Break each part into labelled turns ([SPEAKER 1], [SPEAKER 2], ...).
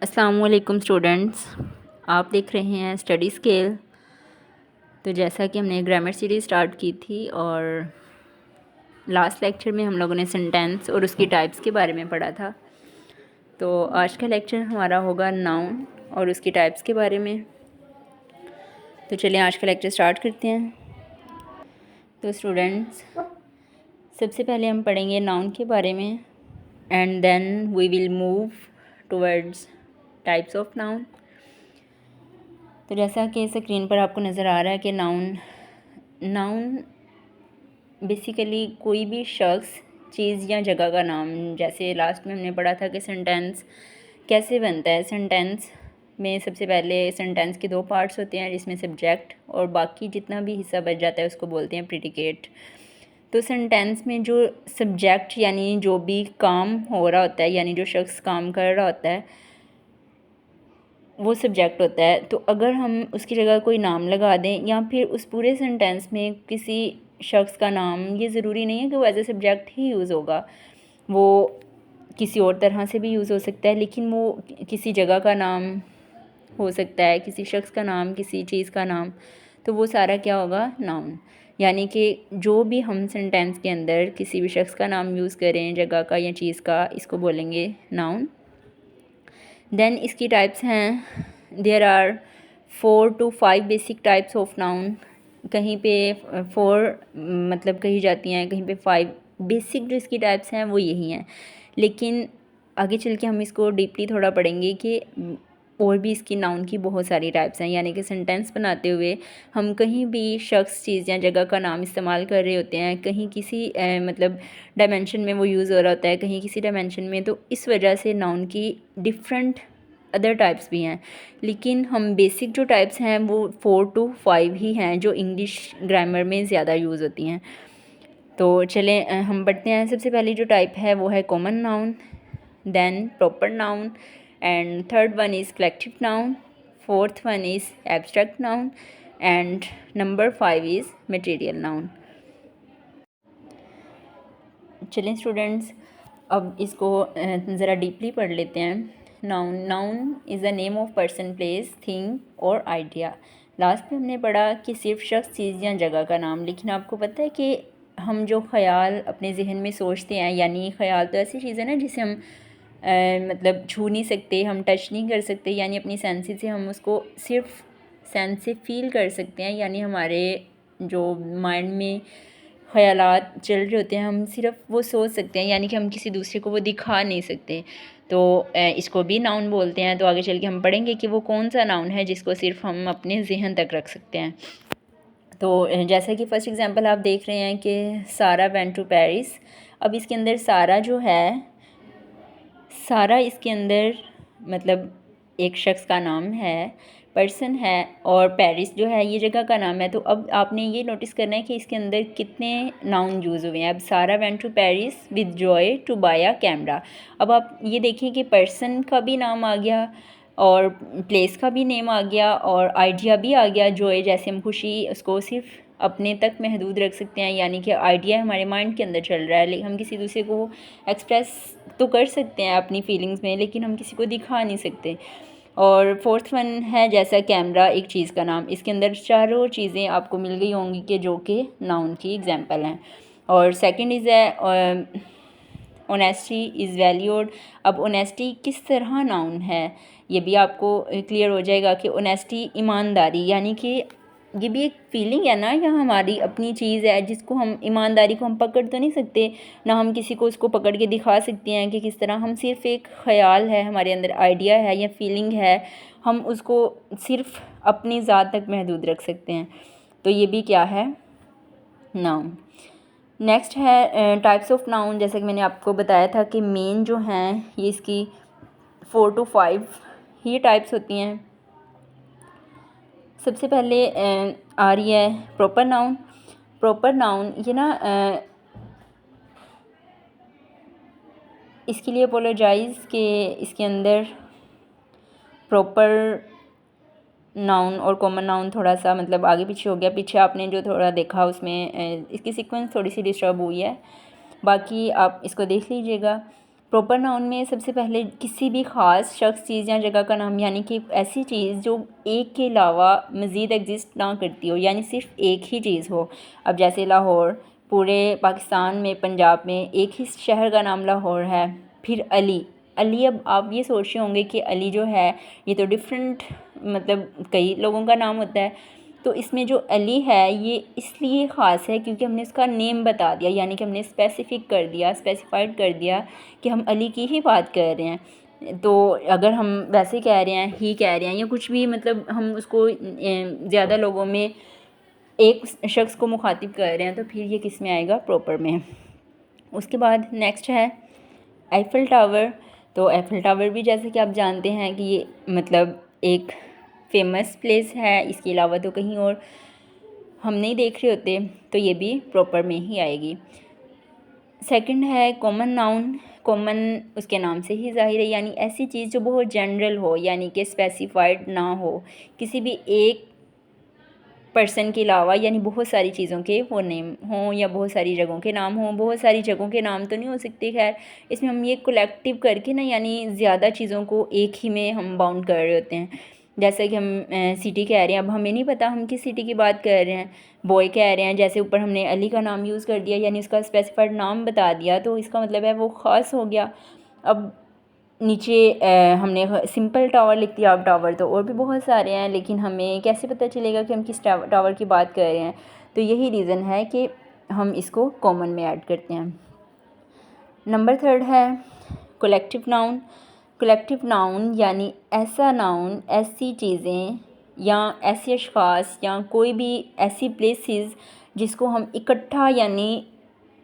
[SPEAKER 1] अस्सलामुअलैकुम स्टूडेंट्स, आप देख रहे हैं स्टडी स्केल। तो जैसा कि हमने ग्रामर सीरीज़ स्टार्ट की थी और लास्ट लेक्चर में हम लोगों ने सेंटेंस और उसकी टाइप्स के बारे में पढ़ा था, तो आज का लेक्चर हमारा होगा नाउन और उसकी टाइप्स के बारे में। तो चलिए आज का लेक्चर स्टार्ट करते हैं। तो स्टूडेंट्स, सबसे पहले हम पढ़ेंगे नाउन के बारे में and then we will move towards types of noun. तो जैसा कि स्क्रीन पर आपको नज़र आ रहा है कि नाउन बेसिकली कोई भी शख्स, चीज़ या जगह का नाम। जैसे लास्ट में हमने पढ़ा था कि सेंटेंस कैसे बनता है। सेंटेंस में सबसे पहले सेंटेंस के दो पार्ट्स होते हैं, जिसमें सब्जेक्ट और बाकी जितना भी हिस्सा बच जाता है उसको बोलते हैं प्रीडिकेट। तो सेंटेंस में जो सब्जेक्ट यानी जो भी काम हो रहा होता है, यानी जो शख्स काम कर रहा होता है, वो सब्जेक्ट होता है। तो अगर हम उसकी जगह कोई नाम लगा दें या फिर उस पूरे सेंटेंस में किसी शख्स का नाम, ये ज़रूरी नहीं है कि वो एज ए सब्जेक्ट ही यूज़ होगा, वो किसी और तरह से भी यूज़ हो सकता है, लेकिन वो किसी जगह का नाम हो सकता है, किसी शख्स का नाम, किसी चीज़ का नाम। तो वो सारा क्या होगा? नाउन। यानी कि जो भी हम सेंटेंस के अंदर किसी भी शख्स का नाम यूज़ करें, जगह का या चीज़ का, इसको बोलेंगे नाउन। देन इसकी टाइप्स हैं, there are 4 to 5 basic types of noun. कहीं पे 4 मतलब कही जाती हैं, कहीं पे 5 बेसिक जो इसकी टाइप्स हैं वो यही हैं। लेकिन आगे चल के हम इसको डीपली थोड़ा पढ़ेंगे कि और भी इसकी नाउन की बहुत सारी टाइप्स हैं। यानी कि सेंटेंस बनाते हुए हम कहीं भी शख्स, चीज़ या जगह का नाम इस्तेमाल कर रहे होते हैं, कहीं किसी मतलब डायमेंशन में वो यूज़ हो रहा होता है, कहीं किसी डायमेंशन में। तो इस वजह से नाउन की डिफरेंट अदर टाइप्स भी हैं, लेकिन हम बेसिक जो टाइप्स हैं वो 4 to 5 ही हैं, जो इंग्लिश ग्रामर में ज़्यादा यूज़ होती हैं। तो चलें हम पढ़ते हैं। सबसे पहली जो टाइप है वो है common noun, then proper noun, and third one is collective noun, fourth one is abstract noun, and number 5 is material noun. चलें स्टूडेंट्स, अब इसको ज़रा डीपली पढ़ लेते हैं। Noun is a name of person, place, thing और idea. Last में हमने पढ़ा कि सिर्फ शख्स, चीज़ या जगह का नाम। लेकिन आपको पता है कि हम जो ख़याल अपने जहन में सोचते हैं, यानी ख़याल तो ऐसी चीज़ है ना जिसे हम मतलब छू नहीं सकते, हम टच नहीं कर सकते, यानी अपनी सेंसेस से हम उसको सिर्फ सेंस से फील कर सकते हैं। यानी हमारे जो माइंड में ख़यालात चल रहे होते हैं, हम सिर्फ वो सोच सकते हैं, यानी कि हम किसी दूसरे को वो दिखा नहीं सकते। तो इसको भी नाउन बोलते हैं। तो आगे चल के हम पढ़ेंगे कि वो कौन सा नाउन है जिसको सिर्फ हम अपने जहन तक रख सकते हैं। तो जैसा कि फ़र्स्ट एग्जांपल आप देख रहे हैं कि सारा वेंट टू पेरिस। अब इसके अंदर सारा जो है, सारा इसके अंदर मतलब एक शख्स का नाम है, पर्सन है, और पेरिस जो है ये जगह का नाम है। तो अब आपने ये नोटिस करना है कि इसके अंदर कितने नाउन यूज़ हुए हैं। अब सारा went to Paris with Joy to buy a camera. अब आप ये देखिए कि पर्सन का भी नाम आ गया और प्लेस का भी नेम आ गया और आइडिया भी आ गया। जॉय जैसे हम खुशी, उसको सिर्फ अपने तक महदूद रख सकते हैं, यानी कि आइडिया हमारे माइंड के अंदर चल रहा है, लेकिन हम किसी दूसरे को एक्सप्रेस तो कर सकते हैं अपनी फीलिंग्स में, लेकिन हम किसी को दिखा नहीं सकते। और फोर्थ वन है जैसा कैमरा, एक चीज़ का नाम। इसके अंदर चारों चीज़ें आपको मिल गई होंगी कि जो कि नाउन की एग्जांपल हैं। और सेकंड इज़ है ऑनेस्टी इज़ वैल्यूड। अब ऑनेस्टी किस तरह नाउन है ये भी आपको क्लियर हो जाएगा कि ऑनेस्टी ईमानदारी, यानी कि ये भी एक फीलिंग है ना, या हमारी अपनी चीज़ है जिसको हम, ईमानदारी को हम पकड़ तो नहीं सकते ना, हम किसी को उसको पकड़ के दिखा सकते हैं कि किस तरह। हम सिर्फ एक ख़याल है, हमारे अंदर आइडिया है या फीलिंग है, हम उसको सिर्फ अपनी ज़ात तक महदूद रख सकते हैं। तो ये भी क्या है? नाउन। नेक्स्ट है टाइप्स ऑफ नाउन। जैसे कि मैंने आपको बताया था कि मेन जो हैं ये इसकी 4 to 5 ही टाइप्स होती हैं। सबसे पहले आ रही है प्रॉपर नाउन। प्रॉपर नाउन ये ना इसके लिए अपोलोजाइज़ कि इसके अंदर प्रॉपर नाउन और कॉमन नाउन थोड़ा सा मतलब आगे पीछे हो गया। पीछे आपने जो थोड़ा देखा उसमें इसकी सीक्वेंस थोड़ी सी डिस्टर्ब हुई है, बाकी आप इसको देख लीजिएगा। प्रॉपर नाउन में सबसे पहले किसी भी ख़ास शख्स, चीज़ या जगह का नाम, यानी कि ऐसी चीज़ जो एक के अलावा मज़ीद एग्जिस्ट ना करती हो, यानी सिर्फ एक ही चीज़ हो। अब जैसे लाहौर, पूरे पाकिस्तान में पंजाब में एक ही शहर का नाम लाहौर है। फिर अली, अली, अब आप ये सोच रहे होंगे कि अली जो है ये तो डिफरेंट, मतलब कई लोगों का नाम होता है। तो इसमें जो अली है ये इसलिए ख़ास है क्योंकि हमने इसका नेम बता दिया, यानी कि हमने स्पेसिफाइड कर दिया कि हम अली की ही बात कर रहे हैं। तो अगर हम वैसे कह रहे हैं, ही कह रहे हैं या कुछ भी, मतलब हम उसको ज़्यादा लोगों में एक शख्स को मुखातिब कर रहे हैं, तो फिर ये किस में आएगा? प्रॉपर में। उसके बाद नेक्स्ट है एफिल टावर। तो एफिल टावर भी जैसे कि आप जानते हैं कि ये मतलब एक फेमस प्लेस है, इसके अलावा तो कहीं और हम नहीं देख रहे होते, तो ये भी प्रॉपर में ही आएगी। सेकंड है कॉमन नाउन। कॉमन उसके नाम से ही ज़ाहिर है, यानी ऐसी चीज़ जो बहुत जनरल हो, यानी कि स्पेसिफाइड ना हो किसी भी एक पर्सन के अलावा, यानी बहुत सारी चीज़ों के वो नेम हों या बहुत सारी जगहों के नाम हों। बहुत सारी जगहों के नाम तो नहीं हो सकते, खैर इसमें हम ये कलेक्टिव करके ना, यानी ज़्यादा चीज़ों को एक ही में हम बाउंड कर रहे होते हैं। जैसे कि हम सिटी कह रहे हैं, अब हमें नहीं पता हम किस सिटी की बात कर रहे हैं। बॉय कह रहे हैं, जैसे ऊपर हमने अली का नाम यूज़ कर दिया, यानी उसका स्पेसिफाइड नाम बता दिया, तो इसका मतलब है वो ख़ास हो गया। अब नीचे हमने सिंपल टावर लिख दिया। अब टावर तो और भी बहुत सारे हैं, लेकिन हमें कैसे पता चलेगा कि हम किस टावर की बात कर रहे हैं? तो यही रीज़न है कि हम इसको कॉमन में ऐड करते हैं। नंबर थर्ड है कलेक्टिव नाउन। कलेक्टिव नाउन यानी ऐसा नाउन, ऐसी चीज़ें या ऐसे अशख़ास या कोई भी ऐसी प्लेसेस जिसको हम इकट्ठा यानी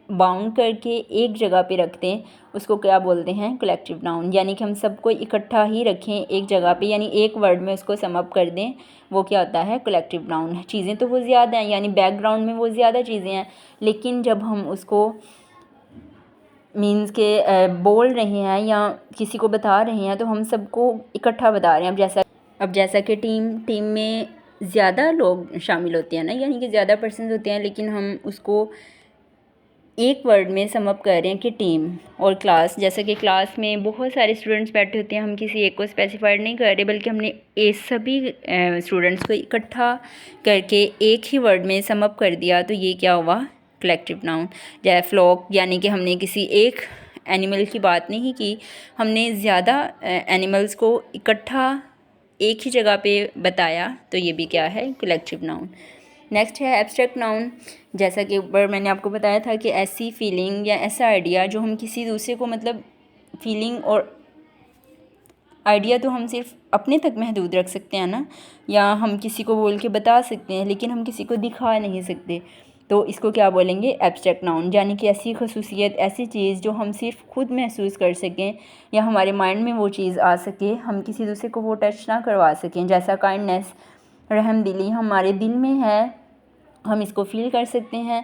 [SPEAKER 1] बाउंड करके एक जगह पे रखते हैं, उसको क्या बोलते हैं? Collective noun. यानी कि हम सबको इकट्ठा ही रखें एक जगह पे, यानी एक वर्ड में उसको सम अप कर दें, वो क्या होता है? Collective noun. चीज़ें तो वो ज़्यादा हैं, यानी बैकग्राउंड में वो ज़्यादा चीज़ें हैं, लेकिन जब हम उसको मीन्स के बोल रहे हैं या किसी को बता रहे हैं, तो हम सबको इकट्ठा बता रहे हैं। अब जैसा कि टीम में ज़्यादा लोग शामिल होते हैं ना, यानी कि ज़्यादा पर्सन होते हैं, लेकिन हम उसको एक वर्ड में सम अप कर रहे हैं कि टीम। और क्लास, जैसे कि क्लास में बहुत सारे स्टूडेंट्स बैठे होते हैं, हम किसी एक को स्पेसिफाइड नहीं कर रहे, बल्कि हमने सभी स्टूडेंट्स को इकट्ठा करके एक ही वर्ड में सम अप कर दिया, तो ये क्या हुआ? Collective noun. जैसे फ्लॉक, यानी कि हमने किसी एक एनिमल की बात नहीं की, हमने ज़्यादा एनिमल्स को इकट्ठा एक ही जगह पे बताया, तो ये भी क्या है? Collective noun. नेक्स्ट है एब्स्ट्रैक्ट नाउन। जैसा कि ऊपर मैंने आपको बताया था कि ऐसी फीलिंग या ऐसा आइडिया जो हम किसी दूसरे को, मतलब फीलिंग और आइडिया तो हम सिर्फ अपने तक महदूद रख सकते हैं ना, या हम किसी को बोल के बता सकते हैं, लेकिन हम किसी को दिखा नहीं सकते, तो इसको क्या बोलेंगे? Abstract noun. यानी कि ऐसी खसूसियत, ऐसी चीज़ जो हम सिर्फ खुद महसूस कर सकें या हमारे माइंड में वो चीज़ आ सके, हम किसी दूसरे को वो टच ना करवा सकें। जैसा काइंडनेस, रहमदिली हमारे दिल में है, हम इसको फ़ील कर सकते हैं,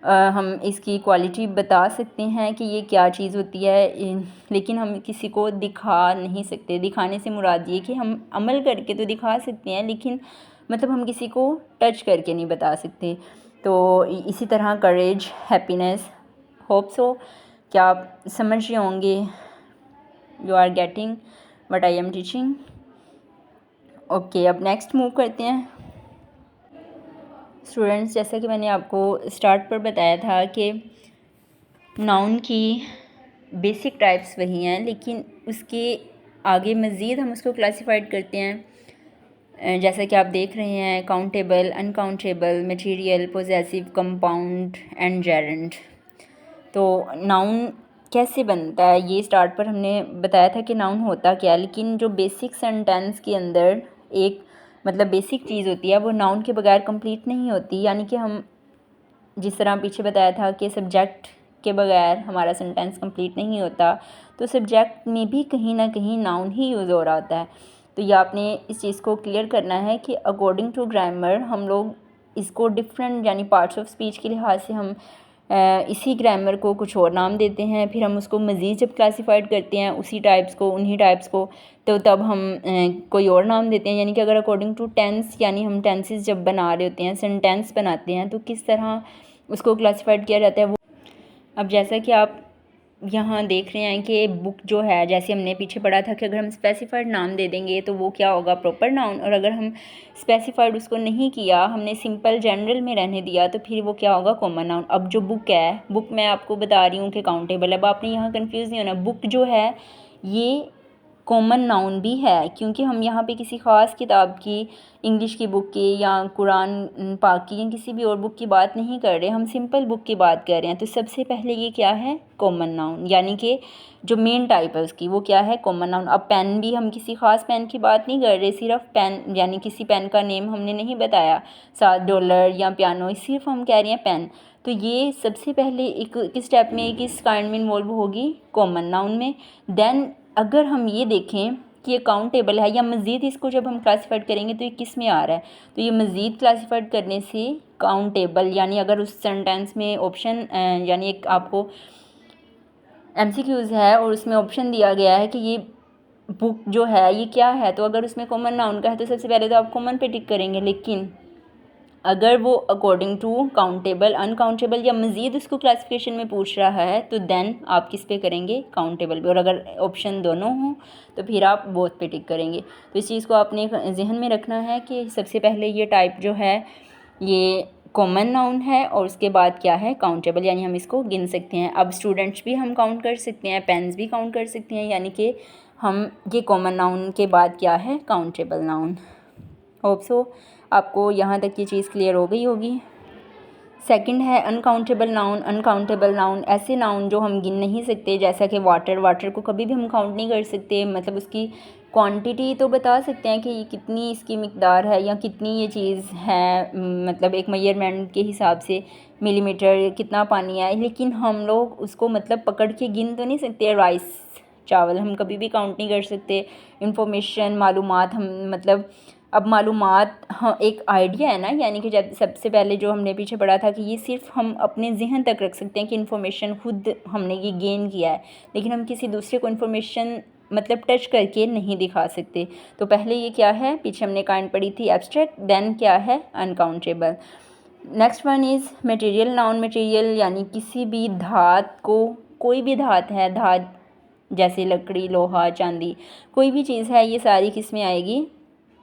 [SPEAKER 1] हम इसकी क्वालिटी बता सकते हैं कि ये क्या चीज़ होती है, लेकिन हम किसी को दिखा नहीं सकते। दिखाने से मुराद ये कि हम अमल करके तो दिखा सकते हैं, लेकिन मतलब हम किसी को टच करके नहीं बता सकते। तो इसी तरह करेज, हैप्पीनेस, होप सो क्या आप समझ रहे होंगे? You are getting what I am teaching? Okay, अब नेक्स्ट मूव करते हैं। स्टूडेंट्स, जैसा कि मैंने आपको स्टार्ट पर बताया था कि नाउन की बेसिक टाइप्स वही हैं, लेकिन उसके आगे मज़ीद हम उसको क्लासिफाइड करते हैं। जैसा कि आप देख रहे हैं, countable, uncountable, material, possessive, compound and Geraint. तो नाउन कैसे बनता है, ये स्टार्ट पर हमने बताया था कि नाउन होता क्या, लेकिन जो बेसिक सेंटेंस के अंदर एक मतलब बेसिक चीज़ होती है, वो नाउन के बगैर कंप्लीट नहीं होती। यानी कि हम जिस तरह पीछे बताया था कि सब्जेक्ट के बगैर हमारा सेंटेंस कंप्लीट नहीं होता, तो सब्जेक्ट में भी कहीं ना कहीं नाउन ही यूज़ हो रहा होता है। तो ये आपने इस चीज़ को क्लियर करना है कि अकॉर्डिंग टू ग्रामर हम लोग इसको डिफरेंट, यानी पार्ट्स ऑफ स्पीच के लिहाज से हम इसी ग्रामर को कुछ और नाम देते हैं, फिर हम उसको मज़ीद जब क्लासिफाइड करते हैं उसी टाइप्स को, उन्हीं टाइप्स को, तो तब हम कोई और नाम देते हैं। यानी कि अगर अकॉर्डिंग टू टेंस, यानी हम टेंसेस जब बना रहे होते हैं, सेंटेंस बनाते हैं, तो किस तरह उसको क्लासिफाइड किया जाता है वो। अब जैसा कि आप यहाँ देख रहे हैं कि बुक जो है, जैसे हमने पीछे पढ़ा था कि अगर हम स्पेसिफाइड नाम दे देंगे तो वो क्या होगा, प्रॉपर नाउन, और अगर हम स्पेसिफाइड उसको नहीं किया, हमने सिंपल जनरल में रहने दिया, तो फिर वो क्या होगा, कॉमन नाउन। अब जो बुक है, बुक मैं आपको बता रही हूँ कि काउंटेबल। अब आपने यहाँ कन्फ्यूज़ नहीं होना, बुक जो है ये कॉमन नाउन भी है, क्योंकि हम यहाँ पे किसी ख़ास किताब की, इंग्लिश की बुक की या कुरान पाक की या किसी भी और बुक की बात नहीं कर रहे, हम सिंपल बुक की बात कर रहे हैं। तो सबसे पहले ये क्या है, कॉमन नाउन, यानी कि जो मेन टाइप है उसकी, वो क्या है, कॉमन नाउन। अब पेन भी हम किसी ख़ास पेन की बात नहीं कर रहे, सिर्फ पेन, यानी किसी पेन का नेम हमने नहीं बताया, $7 या पियानो, सिर्फ हम कह रहे हैं पेन। तो ये सबसे पहले एक किस स्टेप में, किस काइंड में इन्वॉल्व होगी, कॉमन नाउन में। देन अगर हम ये देखें कि ये काउंटेबल है या मज़ीद, इसको जब हम क्लासीफाइड करेंगे तो ये किस में आ रहा है, तो ये मज़ीद क्लासीफाइड करने से काउंटेबल, यानी अगर उस सेंटेंस में ऑप्शन, यानी एक आपको MCQs है और उसमें ऑप्शन दिया गया है कि ये बुक जो है ये क्या है, तो अगर उसमें कॉमन नाउन का है तो सबसे पहले तो आप कॉमन पे टिक करेंगे। लेकिन अगर वो अकॉर्डिंग टू काउंटेबल, अनकाउंटेबल या मज़ीद उसको क्लासिफिकेशन में पूछ रहा है, तो देन आप किस पे करेंगे, काउंटेबल पे। और अगर ऑप्शन दोनों हों तो फिर आप बोथ पे टिक करेंगे। तो इस चीज़ को आपने जहन में रखना है कि सबसे पहले ये टाइप जो है ये कॉमन नाउन है और उसके बाद क्या है, काउंटेबल, यानी हम इसको गिन सकते हैं। अब स्टूडेंट्स भी हम काउंट कर सकते हैं, पेन्स भी काउंट कर सकते हैं, यानी कि हम ये कॉमन नाउन के बाद क्या है, काउंटेबल नाउन। होप सो आपको यहाँ तक ये चीज़ क्लियर हो गई होगी। सेकंड है अनकाउंटेबल नाउन। अनकाउंटेबल नाउन ऐसे नाउन जो हम गिन नहीं सकते, जैसा कि वाटर, वाटर को कभी भी हम काउंट नहीं कर सकते, मतलब उसकी क्वांटिटी तो बता सकते हैं कि ये कितनी इसकी मिकदार है या कितनी ये चीज़ है, मतलब एक मेजरमेंट के हिसाब से मिलीमीटर कितना पानी है, लेकिन हम लोग उसको मतलब पकड़ के गिन तो नहीं सकते। राइस, चावल हम कभी भी काउंट नहीं कर सकते। इंफॉर्मेशन, मालूमात, हम मतलब अब मालूमात, हाँ, एक आइडिया है ना, यानी कि जब सबसे पहले जो हमने पीछे पढ़ा था कि ये सिर्फ हम अपने जहन तक रख सकते हैं कि इन्फॉर्मेशन खुद हमने ये गेन किया है, लेकिन हम किसी दूसरे को इन्फॉर्मेशन मतलब टच करके नहीं दिखा सकते। तो पहले ये क्या है, पीछे हमने काइंड पढ़ी थी एब्स्ट्रैक्ट, देन क्या है, uncountable. Next one is material noun. Material यानी किसी भी धात को, कोई भी धात है, धात जैसे लकड़ी, लोहा, चांदी, कोई भी चीज़ है, ये सारी किस में आएगी,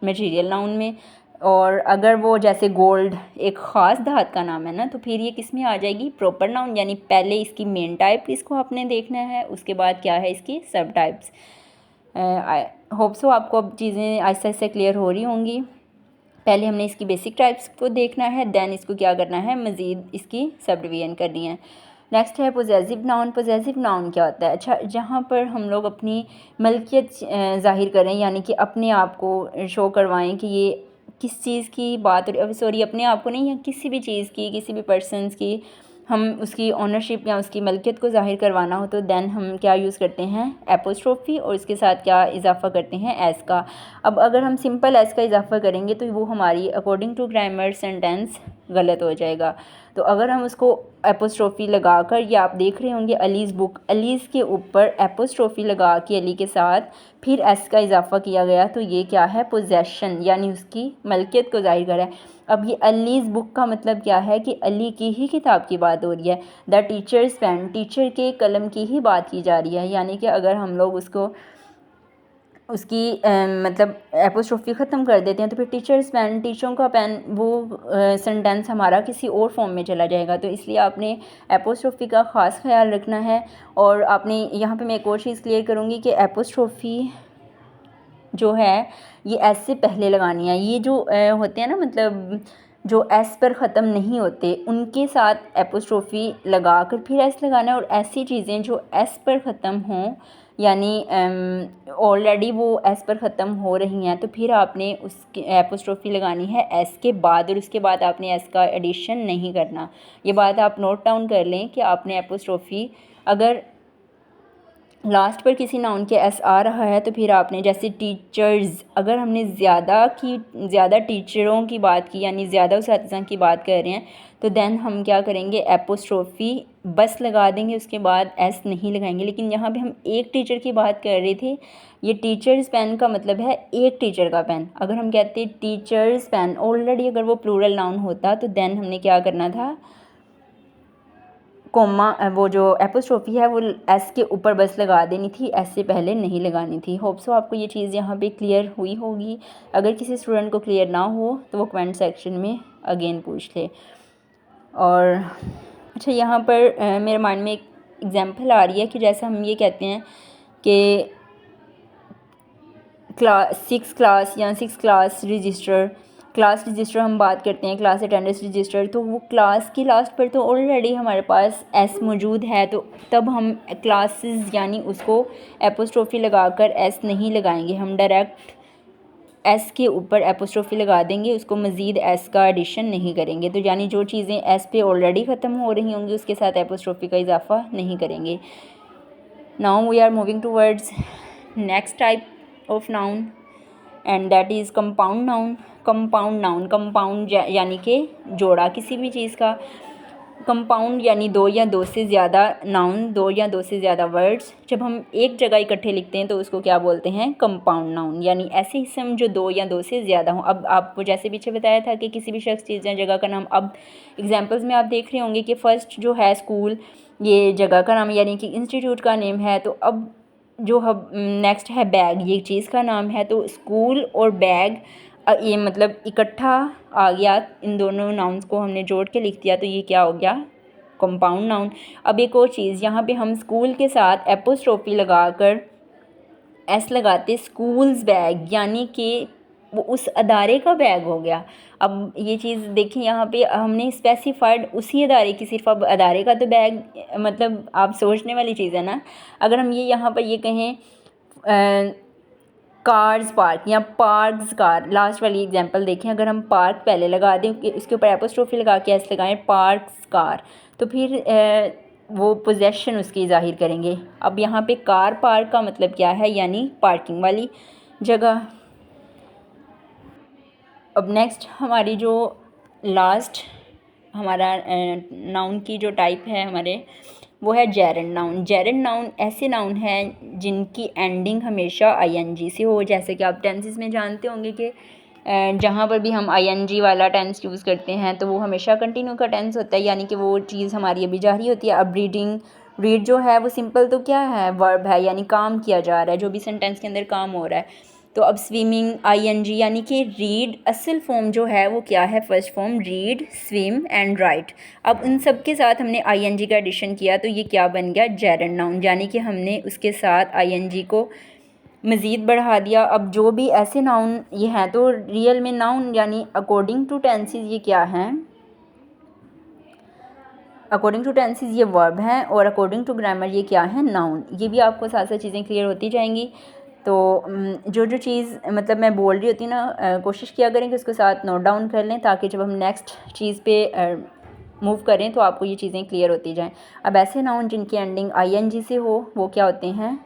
[SPEAKER 1] मटेरियल नाउन में। और अगर वो जैसे गोल्ड एक ख़ास धात का नाम है ना, तो फिर ये किस में आ जाएगी, प्रॉपर नाउन, यानी पहले इसकी मेन टाइप इसको आपने देखना है, उसके बाद क्या है इसकी सब टाइप्स। आई होप सो आपको अब चीज़ें आहिस्ता आहिस्ता क्लियर हो रही होंगी। पहले हमने इसकी बेसिक टाइप्स को देखना है, देन इसको क्या करना है, मज़ीद इसकी सब डिवीजन करनी है। नेक्स्ट है पोजेसिव नाउन। पोजेसिव नाउन क्या होता है, अच्छा, जहाँ पर हम लोग अपनी मलकियत ज़ाहिर करें, यानी कि अपने आप को शो करवाएं कि ये किस चीज़ की बात, सॉरी, अपने आप को नहीं, या किसी भी चीज़ की, किसी भी पर्सनस की हम उसकी ओनरशिप या उसकी मलकियत को ज़ाहिर करवाना हो, तो देन हम क्या यूज़ करते हैं, एपोस्ट्रोफी, और इसके साथ क्या इजाफ़ा करते हैं, एस का। अब अगर हम सिंपल एस का इजाफ़ा करेंगे तो वो हमारी अकॉर्डिंग टू ग्रामर सेंटेंस गलत हो जाएगा। तो अगर हम उसको एपोस्ट्रोफी लगा कर, या आप देख रहे होंगे अलीज़ बुक, अलीज़ के ऊपर एपोस्ट्रोफी लगा के अली के साथ फिर एस का इजाफ़ा किया गया, तो ये क्या है, पोजेशन, यानी उसकी मलकियत को ज़ाहिर कर रहा है। अब ये अलीज़ बुक का मतलब क्या है कि अली की ही किताब की बात हो रही है। द टीचर्स पेन, टीचर के कलम की ही बात की जा रही है, यानी कि अगर हम लोग उसको उसकी मतलब एपोस्ट्रोफी ख़त्म कर देते हैं तो फिर टीचर्स पेन, टीचरों का पेन, वो सेंटेंस हमारा किसी और फॉर्म में चला जाएगा। तो इसलिए आपने एपोस्ट्रोफी का ख़ास ख्याल रखना है। और आपने यहाँ पे मैं एक और चीज़ क्लियर करूँगी कि एपोस्ट्रोफी जो है ये एस से पहले लगानी है। ये जो होते हैं ना, मतलब जो एस पर ख़त्म नहीं होते, उनके साथ एपोस्ट्रोफी लगा कर फिर एस लगाना है। और ऐसी चीज़ें जो एस पर ख़त्म हों, यानी ऑलरेडी वो एस पर ख़त्म हो रही हैं, तो फिर आपने उसकी एपोस्ट्रोफी लगानी है एस के बाद, और उसके बाद आपने एस का एडिशन नहीं करना। ये बात आप नोट डाउन कर लें कि आपने एपोस्ट्रोफी, अगर लास्ट पर किसी नाउन के एस आ रहा है तो फिर आपने, जैसे टीचर्स, अगर हमने ज़्यादा टीचरों की बात की, यानी ज़्यादा उस्ताज़ा की बात कर रहे हैं, तो देन हम क्या करेंगे, एपोस्ट्रोफी बस लगा देंगे, उसके बाद एस नहीं लगाएंगे। लेकिन यहाँ पे हम एक टीचर की बात कर रहे थे, ये टीचर्स पेन का मतलब है एक टीचर का पेन। अगर हम कहते टीचर्स पेन, ऑलरेडी अगर वो प्लूरल नाउन होता तो देन हमने क्या करना था, कोमा वो जो एपोस्ट्रोफी है वो एस के ऊपर बस लगा देनी थी, एस से पहले नहीं लगानी थी। होप सो आपको ये चीज़ यहाँ पे क्लियर हुई होगी। अगर किसी स्टूडेंट को क्लियर ना हो तो वो कमेंट सेक्शन में अगेन पूछ ले। और अच्छा, यहाँ पर मेरे माइंड में एक एग्जांपल आ रही है कि जैसा हम ये कहते हैं कि सिक्स क्लास रजिस्टर हम बात करते हैं, क्लास अटेंडेंस रजिस्टर, तो वो क्लास की लास्ट पर तो ऑलरेडी हमारे पास एस मौजूद है, तो तब हम क्लासेस यानी उसको एपोस्ट्रोफी लगाकर एस नहीं लगाएंगे, हम डायरेक्ट एस के ऊपर एपोस्ट्रोफी लगा देंगे, उसको मज़ीद एस का एडिशन नहीं करेंगे। तो यानी जो चीज़ें एस पे ऑलरेडी ख़त्म हो रही होंगी उसके साथ एपोस्ट्रोफी का इजाफा नहीं करेंगे। Now we are moving towards next type of noun and that is compound noun. Compound यानी कि जोड़ा किसी भी चीज़ का। कंपाउंड यानी दो या दो से ज़्यादा नाउन, दो या दो से ज़्यादा वर्ड्स जब हम एक जगह इकट्ठे लिखते हैं तो उसको क्या बोलते हैं? Compound noun. यानी ऐसे इसम जो दो या दो से ज़्यादा हों। अब आपको जैसे पीछे बताया था कि किसी भी शख्स, चीज़ या जगह का नाम, अब एग्जांपल्स में आप देख रहे होंगे कि फ़र्स्ट जो है स्कूल, ये जगह का नाम यानी कि इंस्टीट्यूट का नेम है। तो अब जो हम नेक्स्ट है बैग, ये चीज़ का नाम है। तो स्कूल और बैग ये मतलब इकट्ठा आ गया, इन दोनों नाउन्स को हमने जोड़ के लिख दिया, तो ये क्या हो गया? Compound noun. अब एक और चीज़, यहाँ पे हम स्कूल के साथ एपोस्ट्रोफी लगाकर एस लगाते, स्कूल्स बैग, यानी कि वो उस अदारे का बैग हो गया। अब ये चीज़ देखिए, यहाँ पे हमने स्पेसिफाइड उसी अदारे की, सिर्फ अब अदारे का तो बैग, मतलब आप सोचने वाली चीज़ है ना। अगर हम ये यहाँ पर ये कहें कार्स पार्क या पार्क्स कार, लास्ट वाली एग्जांपल देखें, अगर हम पार्क पहले लगा दें, इसके ऊपर एपोस्ट्रोफी लगा के ऐसे लगाएं पार्क्स कार, तो फिर वो पोजेशन उसकी ज़ाहिर करेंगे। अब यहाँ पे कार पार्क का मतलब क्या है? यानी पार्किंग वाली जगह। अब नेक्स्ट हमारी जो लास्ट हमारा नाउन की जो टाइप है हमारे, वो है जेरेंड नाउन। जेरेंड नाउन ऐसे नाउन हैं जिनकी एंडिंग हमेशा आईएनजी से हो। जैसे कि आप टेंसेस में जानते होंगे कि जहाँ पर भी हम आईएनजी वाला टेंस यूज़ करते हैं तो वो हमेशा कंटिन्यू का टेंस होता है, यानी कि वो चीज़ हमारी अभी जारी होती है। अब रीड जो है वो सिंपल तो क्या है? वर्ब है, यानी काम किया जा रहा है, जो भी सेंटेंस के अंदर काम हो रहा है। तो अब स्विमिंग आईएनजी, यानी कि रीड असल फॉर्म जो है वो क्या है? First form read, swim and right. अब उन सब के साथ हमने आईएनजी का एडिशन किया तो ये क्या बन गया? जेरेंड नाउन, यानी कि हमने उसके साथ आईएनजी को मज़ीद बढ़ा दिया। अब जो भी ऐसे नाउन ये हैं तो रियल में नाउन, यानी अकॉर्डिंग टू टेंसेस ये क्या हैं? अकॉर्डिंग टू टेंसेस ये वर्ब हैं और अकॉर्डिंग टू ग्रामर ये क्या है? नाउन। ये भी आपको साथ साथ चीज़ें क्लियर होती जाएंगी। तो जो चीज़ मतलब मैं बोल रही होती ना, कोशिश किया करें कि उसको साथ नोट डाउन कर लें, ताकि जब हम नेक्स्ट चीज़ पे मूव करें तो आपको ये चीज़ें क्लियर होती जाएं। अब ऐसे नाउन जिनकी एंडिंग आईएनजी से हो वो क्या होते हैं?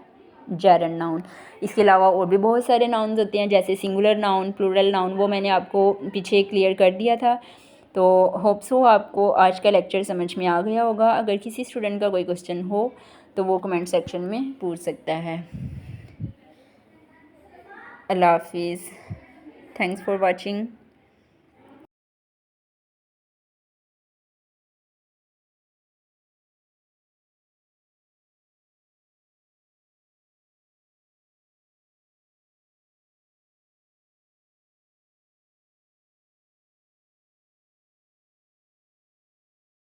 [SPEAKER 1] Gerund noun. इसके अलावा और भी बहुत सारे नाउन्स होते हैं, जैसे सिंगुलर नाउन, प्लूरल नाउन, वो मैंने आपको पीछे क्लियर कर दिया था। तो होप सो आपको आज का लेक्चर समझ में आ गया होगा। अगर किसी स्टूडेंट का कोई क्वेश्चन हो तो वो कमेंट सेक्शन में पूछ सकता है। अल्लाह हाफिज़। Thanks for watching.